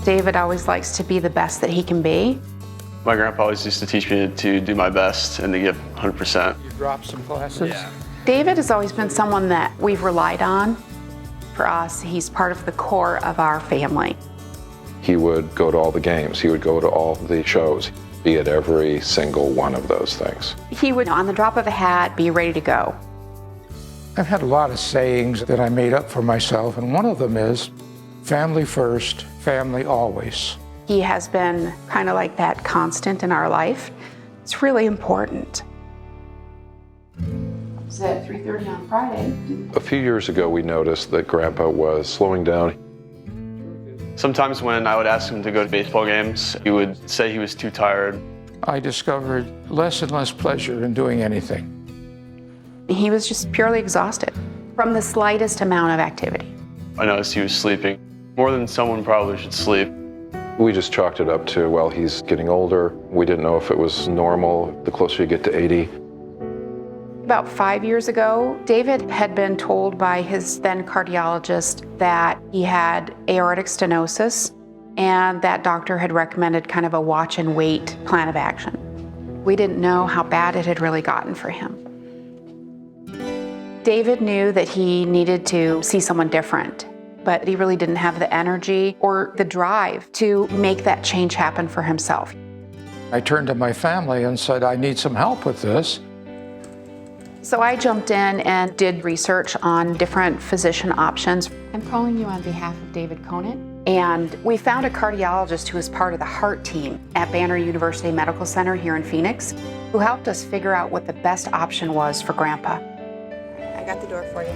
David always likes to be the best that he can be. My grandpa always used to teach me to do my best and to give 100%. You dropped some glasses? Yeah. David has always been someone that we've relied on. For us, he's part of the core of our family. He would go to all the games. He would go to all the shows, be at every single one of those things. He would, on the drop of a hat, be ready to go. I've had a lot of sayings that I made up for myself, and one of them is, family first, family always. He has been kind of like that constant in our life. It's really important. It's at 3:30 on Friday. A few years ago, we noticed that Grandpa was slowing down. Sometimes when I would ask him to go to baseball games, he would say he was too tired. I discovered less and less pleasure in doing anything. He was just purely exhausted from the slightest amount of activity. I noticed he was sleeping more than someone probably should sleep. We just chalked it up to, well, he's getting older. We didn't know if it was normal. The closer you get to 80. About 5 years ago, David had been told by his then cardiologist that he had aortic stenosis, and that doctor had recommended kind of a watch and wait plan of action. We didn't know how bad it had really gotten for him. David knew that he needed to see someone different, but he really didn't have the energy or the drive to make that change happen for himself. I turned to my family and said, I need some help with this. So I jumped in and did research on different physician options. I'm calling you on behalf of David Conant, and we found a cardiologist who is part of the heart team at Banner University Medical Center here in Phoenix, who helped us figure out what the best option was for Grandpa. I got the door for you.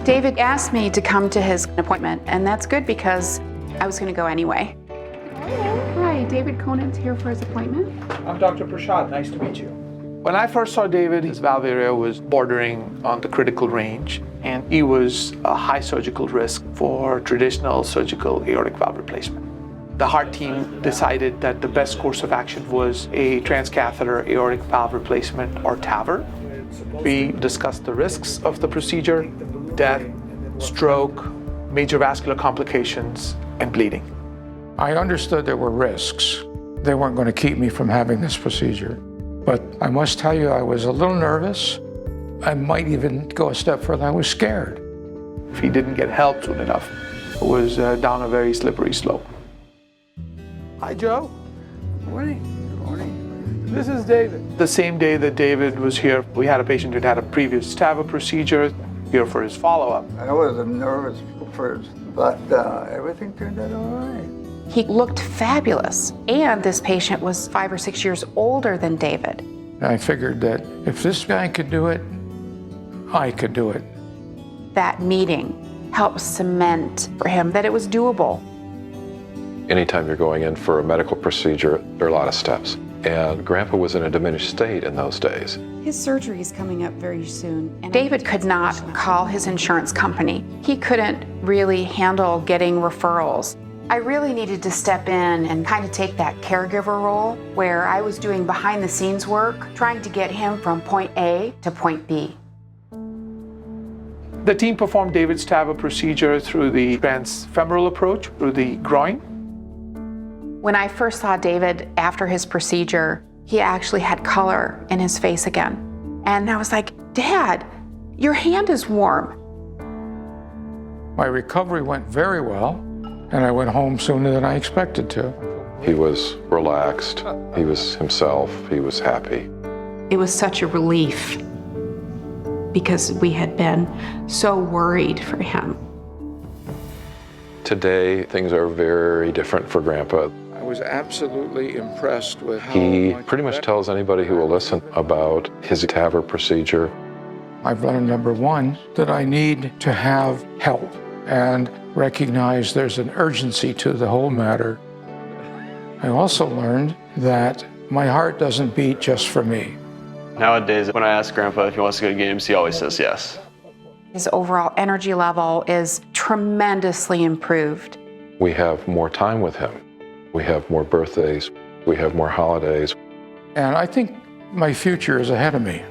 David asked me to come to his appointment, and that's good because I was going to go anyway. Hi, David Conant's here for his appointment. I'm Dr. Pershad. Nice to meet you. When I first saw David, his valve area was bordering on the critical range, and he was a high surgical risk for traditional surgical aortic valve replacement. The heart team decided that the best course of action was a transcatheter aortic valve replacement, or TAVR. We discussed the risks of the procedure: death, stroke, major vascular complications, and bleeding. I understood there were risks. They weren't going to keep me from having this procedure. But I must tell you, I was a little nervous. I might even go a step further. I was scared. If he didn't get help soon enough, it was down a very slippery slope. Hi, Joe. Good morning. Good morning. This is David. The same day that David was here, we had a patient who'd had a previous TAVR procedure here for his follow-up. I was nervous first, but everything turned out all right. He looked fabulous, and this patient was 5 or 6 years older than David. I figured that if this guy could do it, I could do it. That meeting helped cement for him that it was doable. Anytime you're going in for a medical procedure, there are a lot of steps. And Grandpa was in a diminished state in those days. His surgery is coming up very soon. And David could not call his insurance company. He couldn't really handle getting referrals. I really needed to step in and kind of take that caregiver role where I was doing behind the scenes work, trying to get him from point A to point B. The team performed David's TAVR procedure through the transfemoral approach, through the groin. When I first saw David after his procedure, he actually had color in his face again. And I was like, Dad, your hand is warm. My recovery went very well, and I went home sooner than I expected to. He was relaxed, he was himself, he was happy. It was such a relief because we had been so worried for him. Today, things are very different for Grandpa. I was absolutely impressed with how He pretty much tells anybody who will listen about his TAVR procedure. I've learned, number one, that I need to have help and recognize there's an urgency to the whole matter. I also learned that my heart doesn't beat just for me. Nowadays, when I ask Grandpa if he wants to go to games, he always says yes. His overall energy level is tremendously improved. We have more time with him. We have more birthdays. We have more holidays. And I think my future is ahead of me.